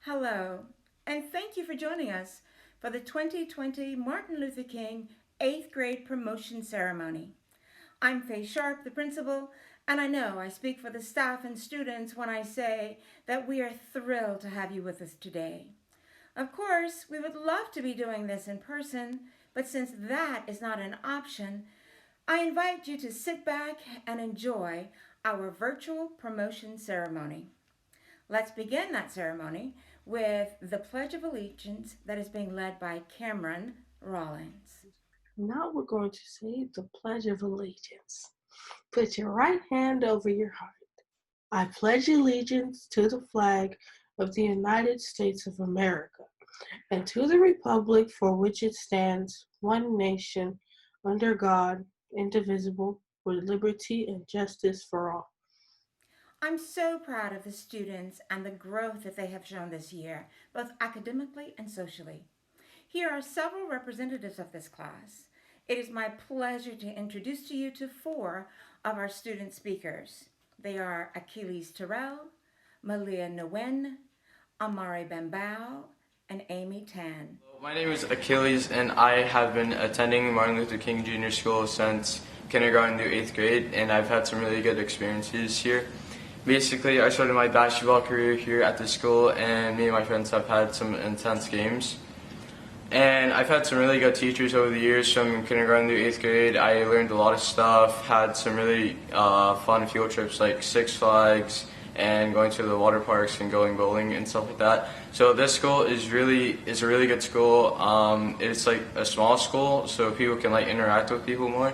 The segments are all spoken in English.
Hello, and thank you for joining us for the 2020 Martin Luther King 8th grade promotion ceremony. I'm FAYE Sharpe, the principal, and I know I speak for the staff and students when I say that we are thrilled to have you with us today. Of course, we would love to be doing this in person, but since that is not an option, I invite you to sit back and enjoy our virtual promotion ceremony. Let's begin that ceremony with the Pledge of Allegiance that is being led by Cameron Rollins. Now we're going to say the Pledge of Allegiance. Put your right hand over your heart. I pledge allegiance to the flag of the United States of America and to the republic for which it stands, one nation, under God, indivisible, with liberty and justice for all. I'm so proud of the students and the growth that they have shown this year, both academically and socially. Here are several representatives of this class. It is my pleasure to introduce to you to four of our student speakers. They are Achilles Terrell, Malia Nguyen, Amari Bambao, and Amy Tan. My name is Achilles, and I have been attending Martin Luther King Junior School since kindergarten through 8th grade, and I've had some really good experiences here. Basically, I started my basketball career here at the school, and me and my friends have had some intense games. And I've had some really good teachers over the years from kindergarten through 8th grade. I learned a lot of stuff, had some really fun field trips like Six Flags and going to the water parks and going bowling and stuff like that. So this school is a really good school. It's like a small school, so people can like interact with people more.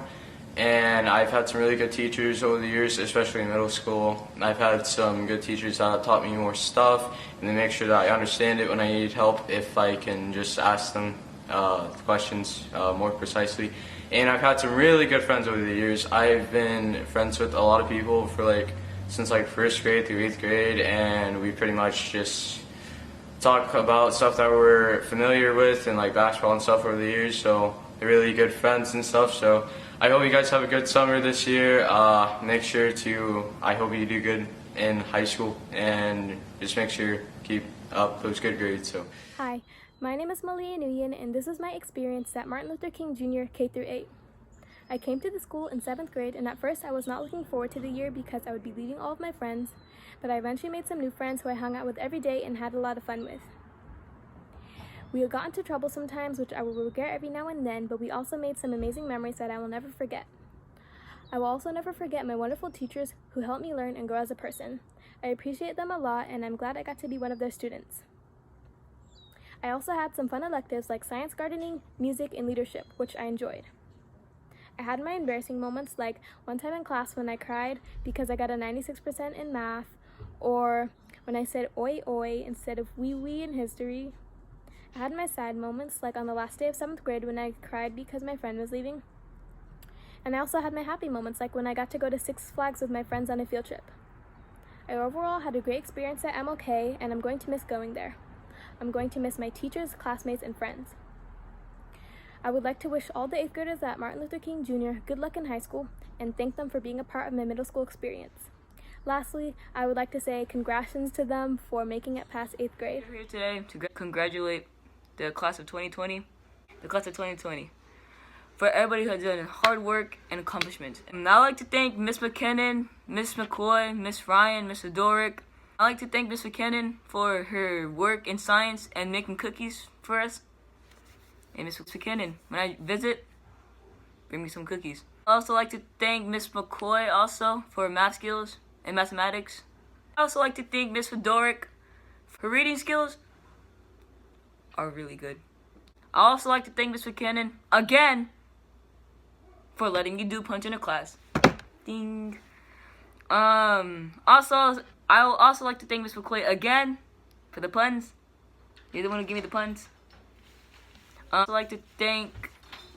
And I've had some really good teachers over the years, especially in middle school. I've had some good teachers that have taught me more stuff, and they make sure that I understand it when I need help, if I can just ask them questions more precisely. And I've had some really good friends over the years. I've been friends with a lot of people for since 1st grade through 8th grade, and we pretty much just talk about stuff that we're familiar with and like basketball and stuff over the years. So they're really good friends and stuff. So I hope you guys have a good summer this year. I hope you do good in high school, and just make sure keep up those good grades. So. Hi, my name is Malia Nguyen, and this is my experience at Martin Luther King Jr. K through 8. I came to the school in 7th grade, and at first I was not looking forward to the year because I would be leaving all of my friends, but I eventually made some new friends who I hung out with every day and had a lot of fun with. We got into trouble sometimes, which I will regret every now and then, but we also made some amazing memories that I will never forget. I will also never forget my wonderful teachers who helped me learn and grow as a person. I appreciate them a lot, and I'm glad I got to be one of their students. I also had some fun electives like science, gardening, music, and leadership, which I enjoyed. I had my embarrassing moments, like one time in class when I cried because I got a 96% in math, or when I said oi oi instead of wee wee in history. I had my sad moments, like on the last day of 7th grade when I cried because my friend was leaving. And I also had my happy moments, like when I got to go to Six Flags with my friends on a field trip. I overall had a great experience at MLK, and I'm going to miss going there. I'm going to miss my teachers, classmates, and friends. I would like to wish all the 8th graders at Martin Luther King Jr. good luck in high school, and thank them for being a part of my middle school experience. Lastly, I would like to say congratulations to them for making it past 8th grade. We're here today to congratulate the class of 2020, for everybody who has done hard work and accomplishment. And I'd like to thank Miss McKinnon, Miss McCoy, Miss Ryan, Miss Doric. I'd like to thank Miss McKinnon for her work in science and making cookies for us. And Miss McKinnon, when I visit, bring me some cookies. I'd also like to thank Miss McCoy also for math skills and mathematics. I'd also like to thank Miss Doric for her reading skills. Are really good. I also like to thank Miss McKinnon again for letting you do punch in a class. Ding. Also, I will also like to thank Miss McCoy again for the puns. You're the one who gave me the puns. I also like to thank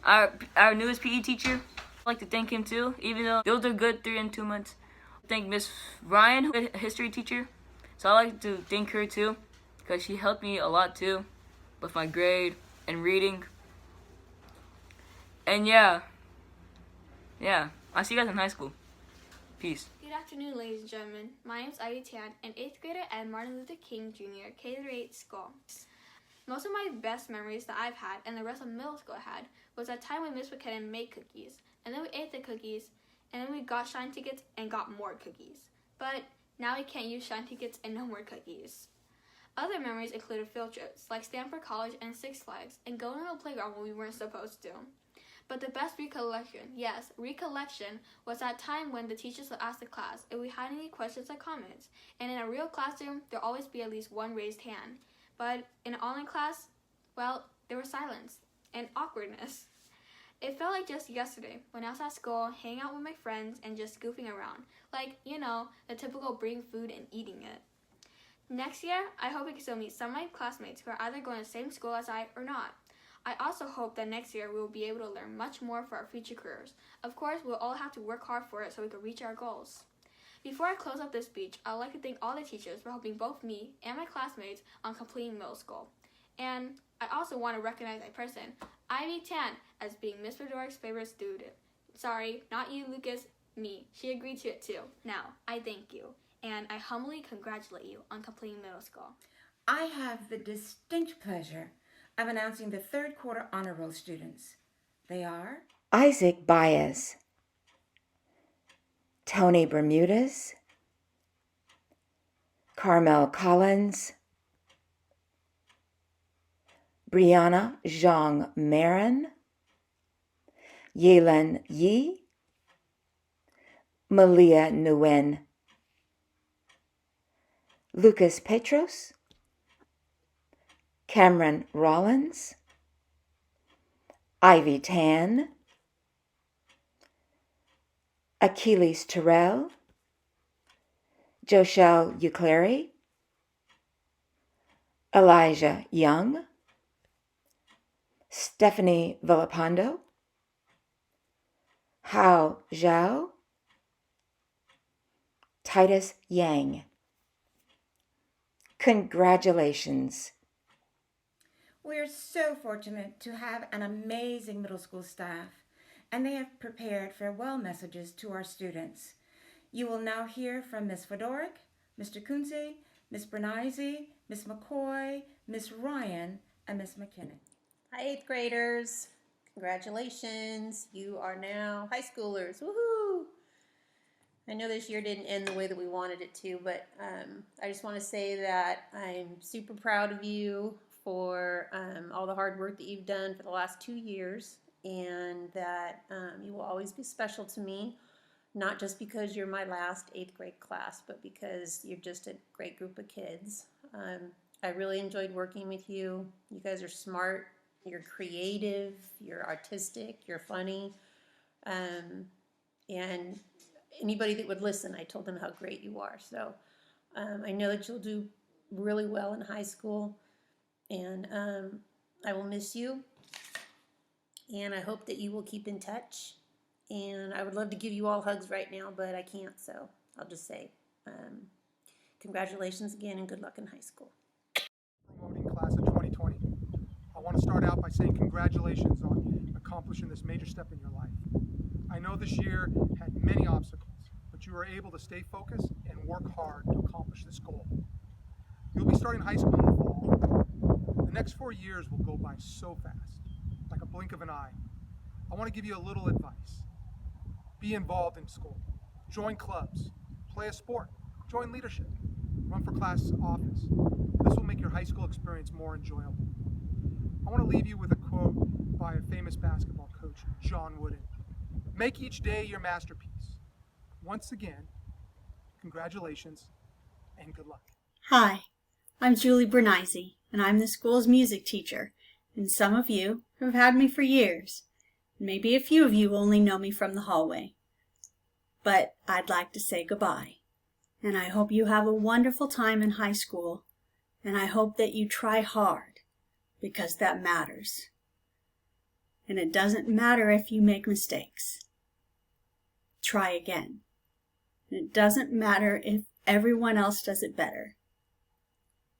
our newest PE teacher. I'd like to thank him too, even though those are good 3 and 2 months. Thank Miss Ryan, who is a history teacher. So I like to thank her too, because she helped me a lot too with my grade and reading. And yeah, I'll see you guys in high school. Peace. Good afternoon, ladies and gentlemen. My name is Ivy Tan, an 8th grader at Martin Luther King Jr. K-8 school. Most of my best memories that I've had, and the rest of middle school had, was that time when Miss McKinnon made cookies, and then we ate the cookies, and then we got shine tickets and got more cookies. But now we can't use shine tickets and no more cookies. Other memories included field trips, like Stanford College and Six Flags, and going on the playground when we weren't supposed to. But the best recollection, yes, recollection, was that time when the teachers would ask the class if we had any questions or comments. And in a real classroom, there'd always be at least one raised hand. But in an online class, well, there was silence and awkwardness. It felt like just yesterday when I was at school, hanging out with my friends and just goofing around. Like, the typical bring food and eating it. Next year, I hope I can still meet some of my classmates who are either going to the same school as I or not. I also hope that next year we will be able to learn much more for our future careers. Of course, we'll all have to work hard for it so we can reach our goals. Before I close up this speech, I would like to thank all the teachers for helping both me and my classmates on completing middle school. And I also want to recognize a person, Ivy Tan, as being Miss Fedoric's favorite student. Sorry, not you, Lucas, me. She agreed to it too. Now, I thank you, and I humbly congratulate you on completing middle school. I have the distinct pleasure of announcing the third quarter honor roll students. They are Isaac Baez, Tony Bermudez, Carmel Collins, Brianna Zhang Marin, Yelen Yi, Malia Nguyen, Lucas Petros, Cameron Rollins, Ivy Tan, Achilles Terrell, Joshelle Uclery, Elijah Young, Stephanie Villapando, Hao Zhao, Titus Yang. Congratulations. We're so fortunate to have an amazing middle school staff, and they have prepared farewell messages to our students. You will now hear from Ms. Fedoric, Mr. Kunze, Ms. Bernaise, Ms. McCoy, Ms. Ryan, and Ms. McKinnon. Hi, 8th graders. Congratulations. You are now high schoolers. Woohoo! I know this year didn't end the way that we wanted it to, but I just want to say that I'm super proud of you for all the hard work that you've done for the last 2 years, and that you will always be special to me, not just because you're my last 8th grade class, but because you're just a great group of kids. I really enjoyed working with you. You guys are smart, you're creative, you're artistic, you're funny, and anybody that would listen, I told them how great you are. So I know that you'll do really well in high school, and I will miss you, and I hope that you will keep in touch. And I would love to give you all hugs right now, but I can't, so I'll just say congratulations again and good luck in high school. Promoting class of 2020. I want to start out by saying congratulations on accomplishing this major step in your life. I know this year had many obstacles, but you were able to stay focused and work hard to accomplish this goal. You'll be starting high school in the fall. The next 4 years will go by so fast, like a blink of an eye. I want to give you a little advice. Be involved in school. Join clubs. Play a sport. Join leadership. Run for class office. This will make your high school experience more enjoyable. I want to leave you with a quote by a famous basketball coach, John Wooden. Make each day your masterpiece. Once again, congratulations and good luck. Hi, I'm Julie Bernaise, and I'm the school's music teacher, and some of you have had me for years. Maybe a few of you only know me from the hallway. But I'd like to say goodbye, and I hope you have a wonderful time in high school, and I hope that you try hard, because that matters. And it doesn't matter if you make mistakes. Try again. And it doesn't matter if everyone else does it better,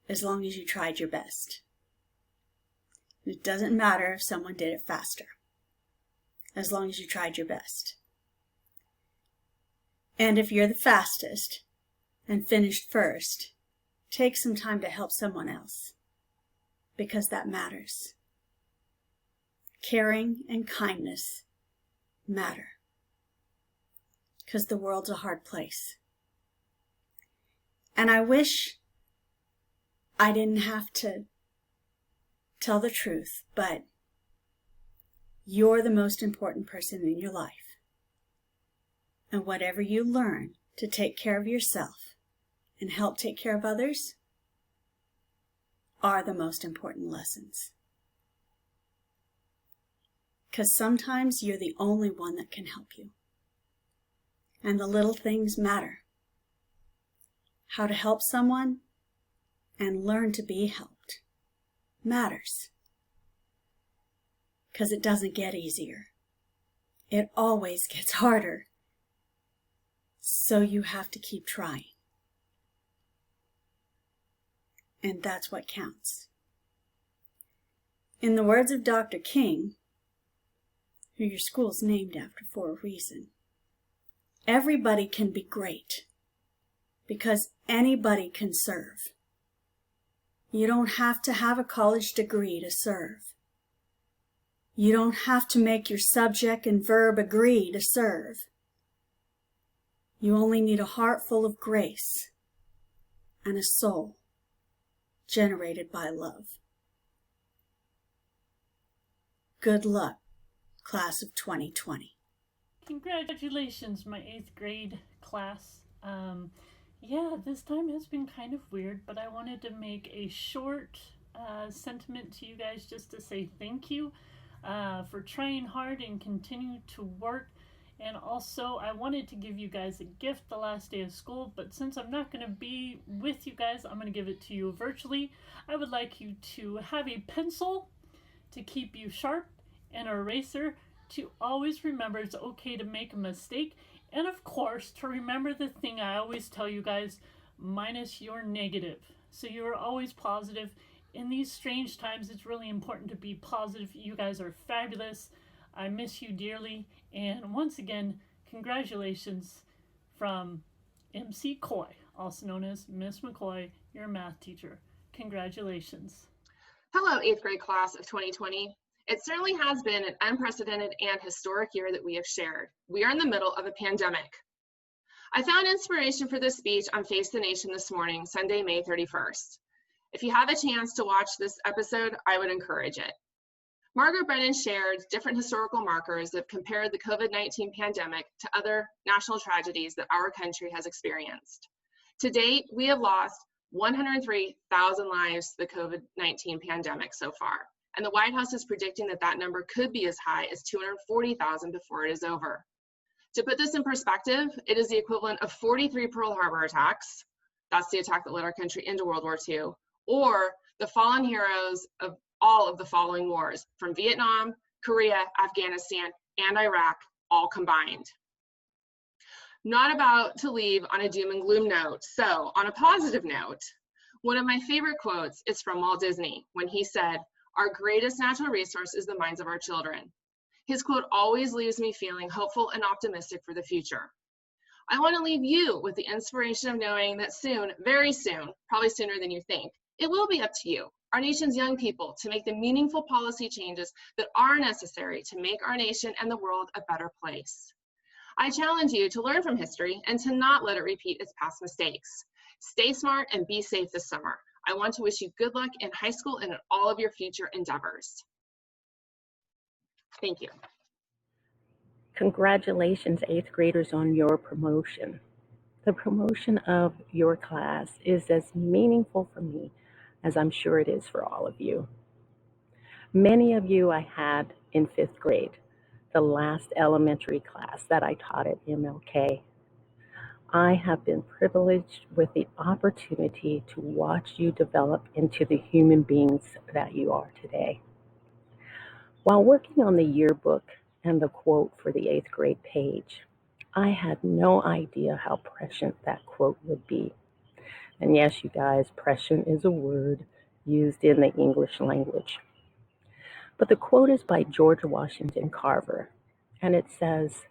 as long as you tried your best. It doesn't matter if someone did it faster, as long as you tried your best. And if you're the fastest and finished first, take some time to help someone else, because that matters. Caring and kindness matter, because the world's a hard place. And I wish I didn't have to tell the truth, but you're the most important person in your life. And whatever you learn to take care of yourself and help take care of others are the most important lessons. Because sometimes you're the only one that can help you. And the little things matter. How to help someone and learn to be helped matters. Because it doesn't get easier. It always gets harder. So you have to keep trying. And that's what counts. In the words of Dr. King, who your school's named after for a reason, everybody can be great because anybody can serve. You don't have to have a college degree to serve. You don't have to make your subject and verb agree to serve. You only need a heart full of grace and a soul generated by love. Good luck, class of 2020. Congratulations, my 8th grade class. Yeah, this time has been kind of weird, but I wanted to make a short sentiment to you guys just to say thank you for trying hard and continue to work. And also, I wanted to give you guys a gift the last day of school, but since I'm not going to be with you guys, I'm going to give it to you virtually. I would like you to have a pencil to keep you sharp and an eraser to always remember it's okay to make a mistake. And of course, to remember the thing I always tell you guys, minus your negative. So you're always positive. In these strange times, it's really important to be positive. You guys are fabulous. I miss you dearly. And once again, congratulations from MC Coy, also known as Miss McCoy, your math teacher. Congratulations. Hello, 8th grade class of 2020. It certainly has been an unprecedented and historic year that we have shared. We are in the middle of a pandemic. I found inspiration for this speech on Face the Nation this morning, Sunday, May 31st. If you have a chance to watch this episode, I would encourage it. Margaret Brennan shared different historical markers that compared the COVID-19 pandemic to other national tragedies that our country has experienced. To date, we have lost 103,000 lives to the COVID-19 pandemic so far, and the White House is predicting that that number could be as high as 240,000 before it is over. To put this in perspective, it is the equivalent of 43 Pearl Harbor attacks, that's the attack that led our country into World War II, or the fallen heroes of all of the following wars, from Vietnam, Korea, Afghanistan, and Iraq, all combined. Not about to leave on a doom and gloom note. So on a positive note, one of my favorite quotes is from Walt Disney when he said, "Our greatest natural resource is the minds of our children." His quote always leaves me feeling hopeful and optimistic for the future. I want to leave you with the inspiration of knowing that soon, very soon, probably sooner than you think, it will be up to you, our nation's young people, to make the meaningful policy changes that are necessary to make our nation and the world a better place. I challenge you to learn from history and to not let it repeat its past mistakes. Stay smart and be safe this summer. I want to wish you good luck in high school and in all of your future endeavors. Thank you. Congratulations, 8th graders, on your promotion. The promotion of your class is as meaningful for me as I'm sure it is for all of you. Many of you I had in 5th grade, the last elementary class that I taught at MLK. I have been privileged with the opportunity to watch you develop into the human beings that you are today. While working on the yearbook and the quote for the 8th grade page, I had no idea how prescient that quote would be. And yes, you guys, prescient is a word used in the English language. But the quote is by George Washington Carver, and it says,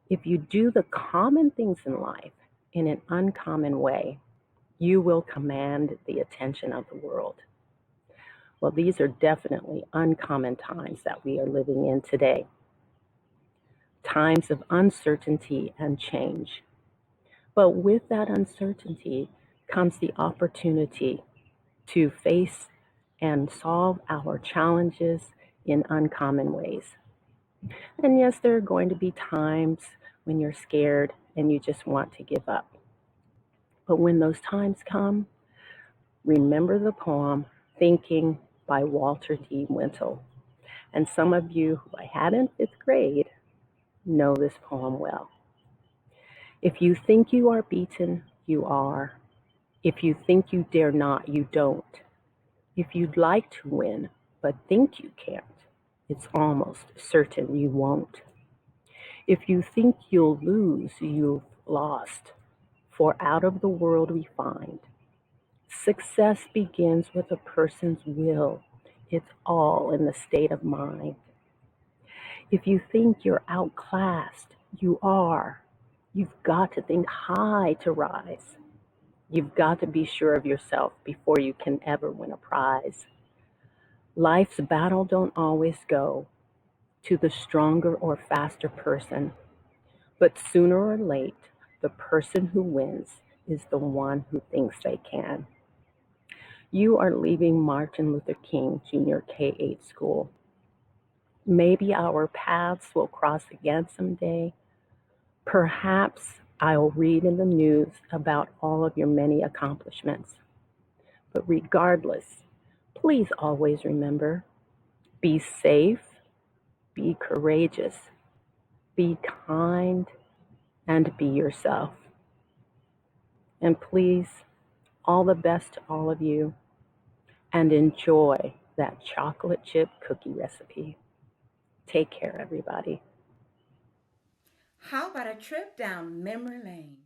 If you do the common things in life in an uncommon way, you will command the attention of the world. Well, these are definitely uncommon times that we are living in today. Times of uncertainty and change. But with that uncertainty comes the opportunity to face and solve our challenges in uncommon ways. And yes, there are going to be times when you're scared and you just want to give up. But when those times come, remember the poem Thinking by Walter D. Wintle. And some of you who I had in 5th grade know this poem well. If you think you are beaten, you are. If you think you dare not, you don't. If you'd like to win, but think you can't, it's almost certain you won't. If you think you'll lose, you've lost. For out of the world we find, success begins with a person's will. It's all in the state of mind. If you think you're outclassed, you are. You've got to think high to rise. You've got to be sure of yourself before you can ever win a prize. Life's battle don't always go to the stronger or faster person, but sooner or late, the person who wins is the one who thinks they can. You are leaving Martin Luther King Jr. K-8 school. Maybe our paths will cross again someday. Perhaps I'll read in the news about all of your many accomplishments. But regardless, please always remember, be safe, be courageous, be kind, and be yourself. And please, all the best to all of you, and enjoy that chocolate chip cookie recipe. Take care, everybody. How about a trip down memory lane?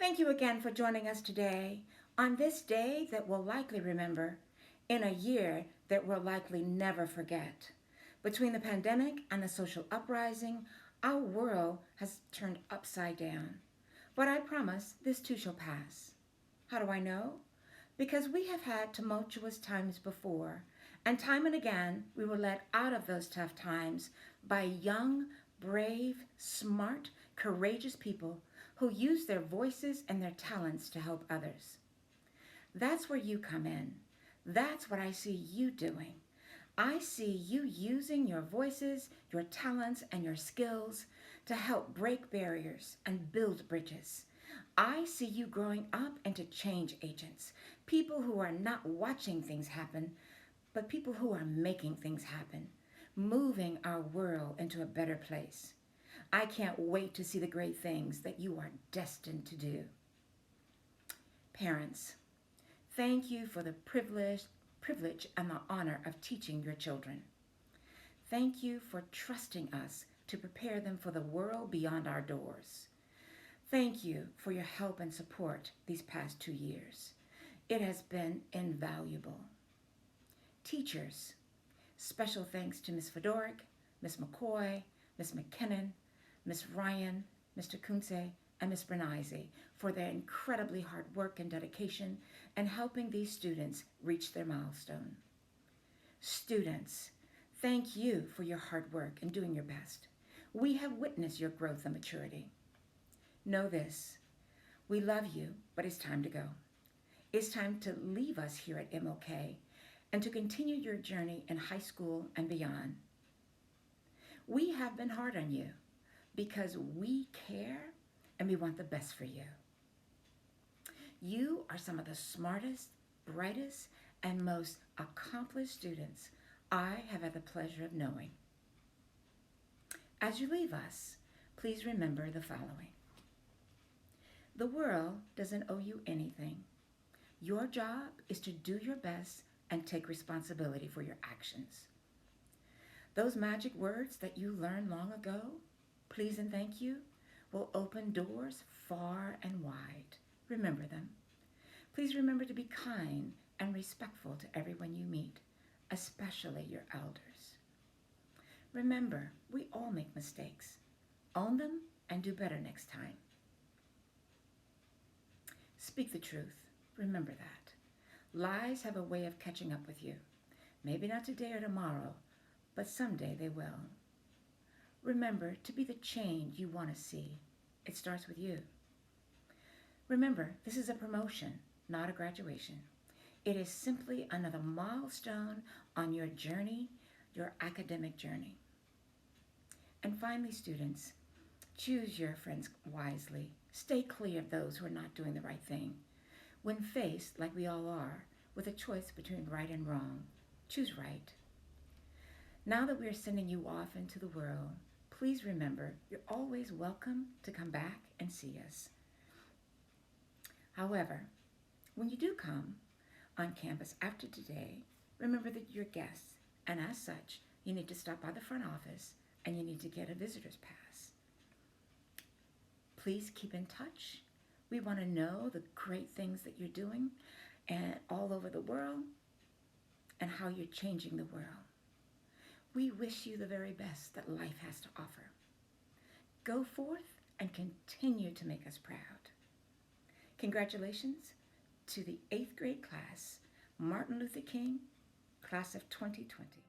Thank you again for joining us today on this day that we'll likely remember, in a year that we'll likely never forget. Between the pandemic and the social uprising, our world has turned upside down. But I promise this too shall pass. How do I know? Because we have had tumultuous times before, and time and again we were led out of those tough times by young, brave, smart, courageous people who use their voices and their talents to help others. That's where you come in. That's what I see you doing. I see you using your voices, your talents, and your skills to help break barriers and build bridges. I see you growing up into change agents, people who are not watching things happen, but people who are making things happen, moving our world into a better place. I can't wait to see the great things that you are destined to do. Parents, thank you for the privilege and the honor of teaching your children. Thank you for trusting us to prepare them for the world beyond our doors. Thank you for your help and support these past 2 years. It has been invaluable. Teachers, special thanks to Ms. Fedoric, Ms. McCoy, Ms. McKinnon, Ms. Ryan, Mr. Kunze, and Ms. Bernaise for their incredibly hard work and dedication in helping these students reach their milestone. Students, thank you for your hard work and doing your best. We have witnessed your growth and maturity. Know this, we love you, but it's time to go. It's time to leave us here at MLK and to continue your journey in high school and beyond. We have been hard on you because we care and we want the best for you. You are some of the smartest, brightest, and most accomplished students I have had the pleasure of knowing. As you leave us, please remember the following. The world doesn't owe you anything. Your job is to do your best and take responsibility for your actions. Those magic words that you learned long ago, please and thank you, will open doors far and wide. Remember them. Please remember to be kind and respectful to everyone you meet, especially your elders. Remember, we all make mistakes. Own them and do better next time. Speak the truth. Remember that. Lies have a way of catching up with you. Maybe not today or tomorrow, but someday they will. Remember to be the change you want to see. It starts with you. Remember, this is a promotion, not a graduation. It is simply another milestone on your journey, your academic journey. And finally, students, choose your friends wisely. Stay clear of those who are not doing the right thing. When faced, like we all are, with a choice between right and wrong, choose right. Now that we are sending you off into the world, please remember you're always welcome to come back and see us. However, when you do come on campus after today, remember that you're guests, and as such, you need to stop by the front office and you need to get a visitor's pass. Please keep in touch. We want to know the great things that you're doing and all over the world and how you're changing the world. We wish you the very best that life has to offer. Go forth and continue to make us proud. Congratulations to the 8th grade class, Martin Luther King, class of 2020.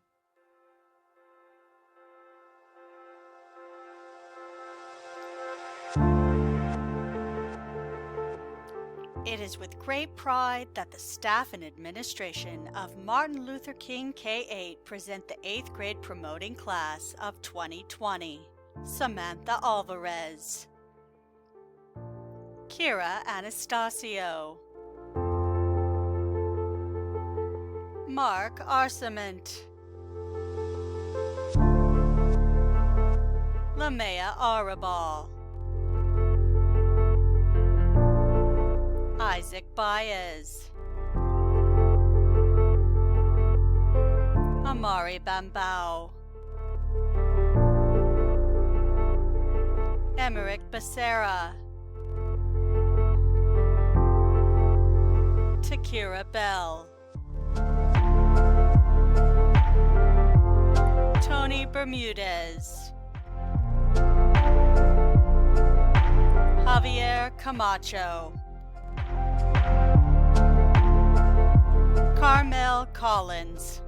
It is with great pride that the staff and administration of Martin Luther King K-8 present the 8th grade promoting class of 2020. Samantha Alvarez, Kira Anastasio, Mark Arcement, Lamea Arabal, Isaac Baez, Amari Bambao, Emmerich Becerra, Kira Bell, Tony Bermudez, Javier Camacho, Carmel Collins,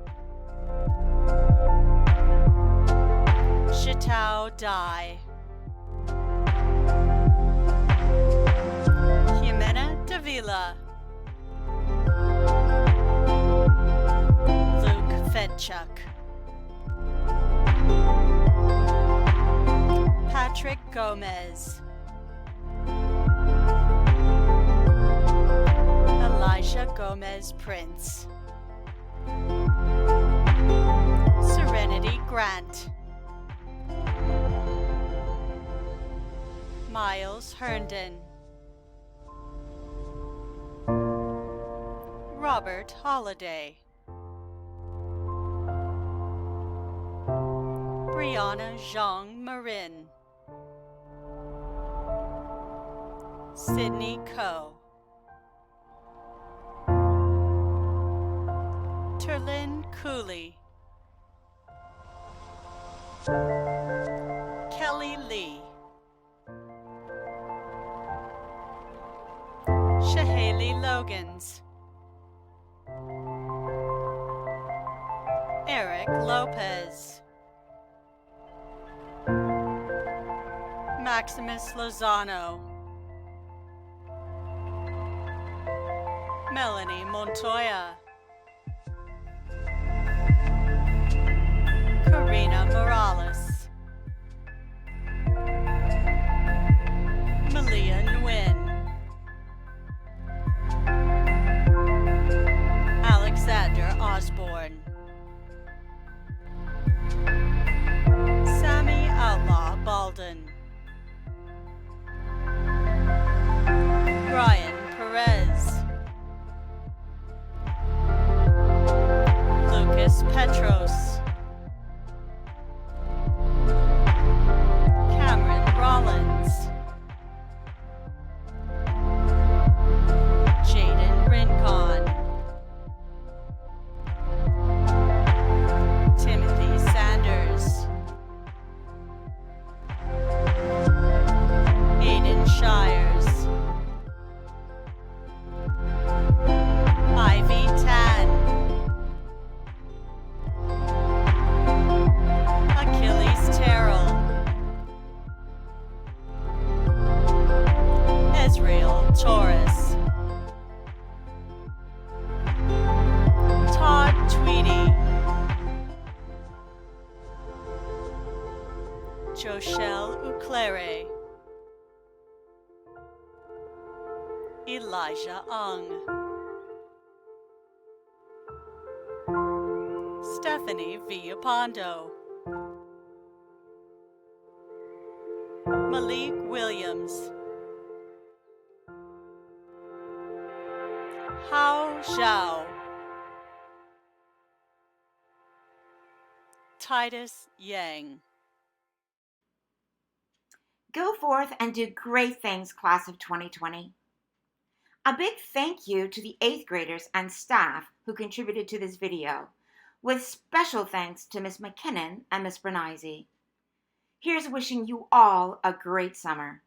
Chitao Dai, Jimena Davila, Luke Fedchuk, Patrick Gomez, Elijah Gomez Prince, Serenity Grant, Miles Herndon, Robert Holliday, Brianna Zhang Marin, Sydney Coe, Terlyn Cooley, Kelly Lee, Shahaley Logans, Eric Lopez, Maximus Lozano, Melanie Montoya, Karina Morales, Malia Nguyen, Alexander Osborne, Sammy Outlaw Balden, Brian Perez, Lucas Petros, Cameron Rollins, Jaden Rincon, Timothy Sanders, Aiden Shires, Ivy Tan, Achilles Terrell, Ezreal Torres, Todd Tweedy, Joshelle Uclere, Elijah Ung, Stephanie Villapando, Malik Williams, Hao Zhao, Titus Yang. Go forth and do great things, class of 2020. A big thank you to the 8th graders and staff who contributed to this video, with special thanks to Miss McKinnon and Miss Bernizy. Here's wishing you all a great summer.